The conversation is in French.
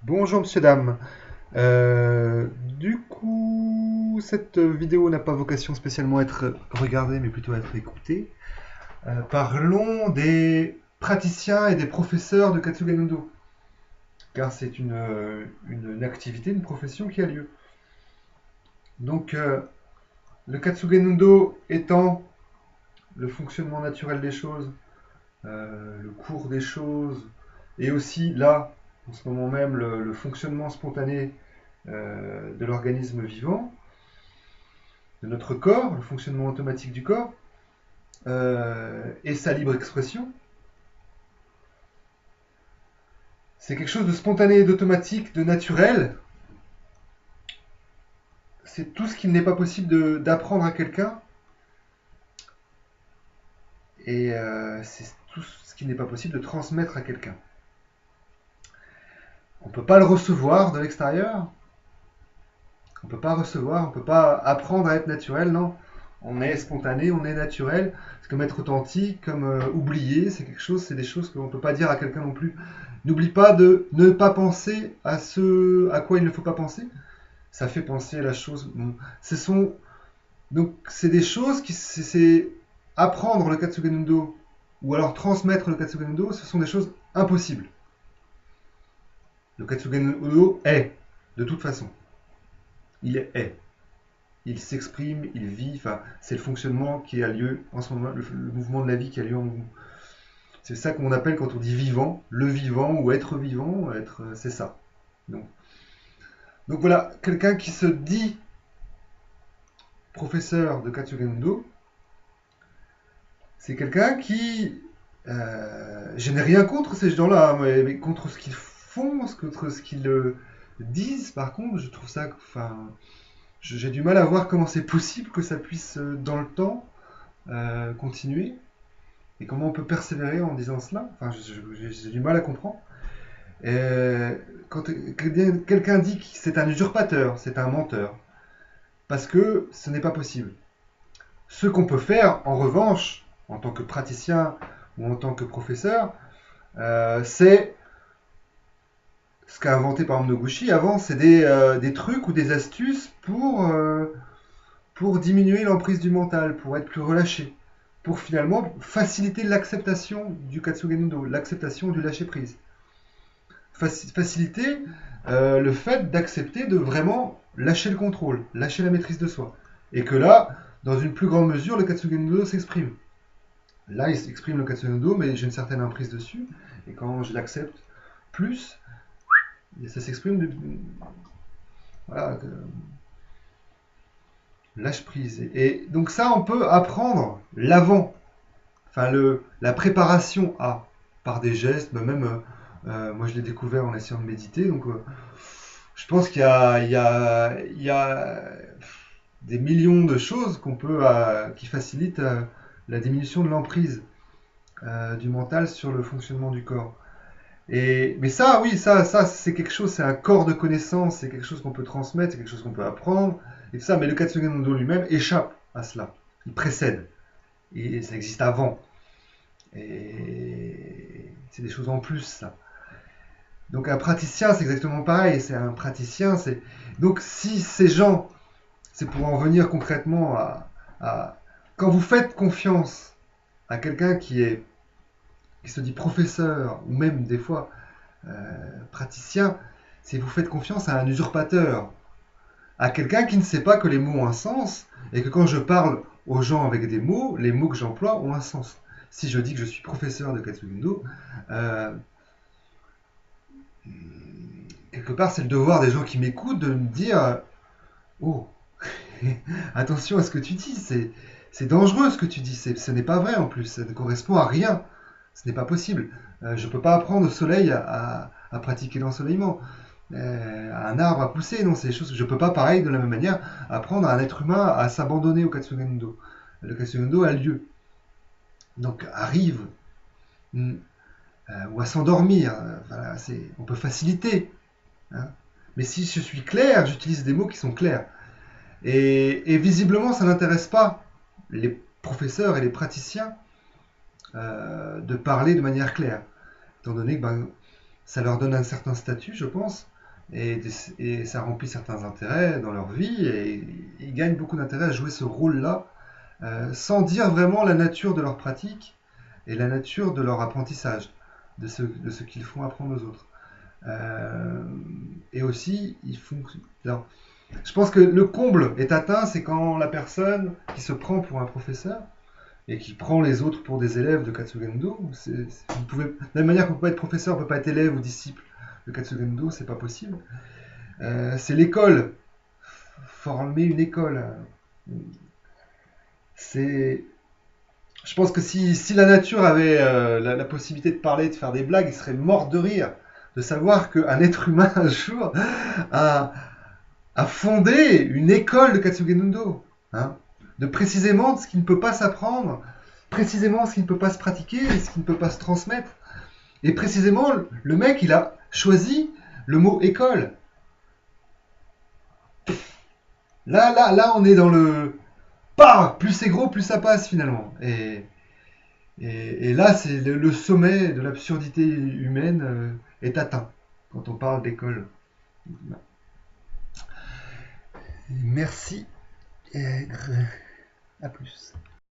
Bonjour monsieur, dame. Cette vidéo n'a pas vocation spécialement à être regardée, mais plutôt à être écoutée. Parlons des praticiens et des professeurs de Katsuga no, car c'est une activité, une profession qui a lieu. Donc, le Katsuga no étant le fonctionnement naturel des choses, le cours des choses, et aussi là, en ce moment même, le fonctionnement spontané de l'organisme vivant, de notre corps, le fonctionnement automatique du corps, et sa libre expression, c'est quelque chose de spontané, d'automatique, de naturel. C'est tout ce qu'il n'est pas possible d'apprendre à quelqu'un, et c'est tout ce qu'il n'est pas possible de transmettre à quelqu'un. On ne peut pas le recevoir de l'extérieur, on ne peut pas recevoir, on ne peut pas apprendre à être naturel, non. On est spontané, on est naturel. C'est comme être authentique, comme oublier, c'est quelque chose, c'est des choses qu'on ne peut pas dire à quelqu'un non plus. N'oublie pas de ne pas penser à ce à quoi il ne faut pas penser. Ça fait penser à la chose. Ce sont donc c'est des choses qui c'est apprendre le Katsuga no ou alors transmettre le Katsuga no, ce sont des choses impossibles. Le Katsuga no est de toute façon. Il est. Il s'exprime, il vit, enfin, c'est le fonctionnement qui a lieu en ce moment, le mouvement de la vie qui a lieu en mouvement. C'est ça qu'on appelle quand on dit vivant, le vivant ou être vivant, c'est ça. Donc, donc voilà, quelqu'un qui se dit professeur de Katsuga no, c'est quelqu'un qui, je n'ai rien contre ces gens-là, mais contre ce qu'ils font, contre ce qu'ils disent, par contre, je trouve ça, enfin, j'ai du mal à voir comment c'est possible que ça puisse, dans le temps, continuer. Et comment on peut persévérer en disant cela. Enfin, j'ai du mal à comprendre. Quand quelqu'un dit que c'est un usurpateur, c'est un menteur, parce que ce n'est pas possible. Ce qu'on peut faire, en revanche, en tant que praticien ou en tant que professeur, c'est ce qu'a inventé par exemple Noguchi avant, c'est des trucs ou des astuces pour diminuer l'emprise du mental, pour être plus relâché, pour finalement faciliter l'acceptation du Katsuga no, l'acceptation du lâcher prise. Faciliter le fait d'accepter de vraiment lâcher le contrôle, lâcher la maîtrise de soi. Et que là, dans une plus grande mesure, le Katsuga no s'exprime. Là, il s'exprime le Katsuga no, mais j'ai une certaine emprise dessus. Et quand je l'accepte plus, ça s'exprime de, voilà, lâche prise. Et donc ça, on peut apprendre l'avant, enfin la préparation à, par des gestes, même moi je l'ai découvert en essayant de méditer, donc je pense il y a des millions de choses qu'on peut, qui facilitent la diminution de l'emprise du mental sur le fonctionnement du corps. Mais ça, oui, ça c'est quelque chose, c'est un corps de connaissances, c'est quelque chose qu'on peut transmettre, c'est quelque chose qu'on peut apprendre, et tout ça. Mais le Katsuga no lui-même échappe à cela. Il précède. Et ça existe avant. Et c'est des choses en plus, ça. Donc un praticien, c'est exactement pareil. C'est un praticien. Donc si ces gens, c'est pour en venir concrètement quand vous faites confiance à quelqu'un qui se dit professeur ou même des fois praticien, c'est vous faites confiance à un usurpateur, à quelqu'un qui ne sait pas que les mots ont un sens et que quand je parle aux gens avec des mots, les mots que j'emploie ont un sens. Si je dis que je suis professeur de Katsuga no, euh, quelque part, c'est le devoir des gens qui m'écoutent de me dire oh, attention à ce que tu dis, c'est dangereux ce que tu dis, ce n'est pas vrai en plus, ça ne correspond à rien, ce n'est pas possible. Je ne peux pas apprendre au soleil à pratiquer l'ensoleillement, à un arbre à pousser, non, c'est des choses que je ne peux pas, pareil, de la même manière, apprendre à un être humain à s'abandonner au Katsuga no. Le Katsuga no a lieu. Donc arrive, ou à s'endormir, voilà, on peut faciliter. Hein. Mais si je suis clair, j'utilise des mots qui sont clairs. Et visiblement, ça n'intéresse pas les professeurs et les praticiens de parler de manière claire. Étant donné que ça leur donne un certain statut, je pense, et ça remplit certains intérêts dans leur vie, et ils gagnent beaucoup d'intérêt à jouer ce rôle-là, sans dire vraiment la nature de leur pratique et la nature de leur apprentissage, de ce qu'ils font apprendre aux autres. Euh, et aussi, ils font. Alors, je pense que le comble est atteint, c'est quand la personne qui se prend pour un professeur et qui prend les autres pour des élèves de Katsugendo. Vous pouvez, de la même manière qu'on peut pas être professeur, on peut pas être élève ou disciple de Katsugendo, c'est pas possible. C'est l'école, former une école. C'est, je pense que si la nature avait la possibilité de parler, de faire des blagues, il serait mort de rire de savoir qu'un être humain un jour a, a fondé une école de Katsugenundo, hein, de précisément ce qui ne peut pas s'apprendre, précisément ce qui ne peut pas se pratiquer, ce qui ne peut pas se transmettre. Et précisément, le mec, il a choisi le mot école. Là, on est dans le... Bah, plus c'est gros, plus ça passe finalement. Et là, c'est le sommet de l'absurdité humaine est atteint quand on parle d'école. Merci et à plus.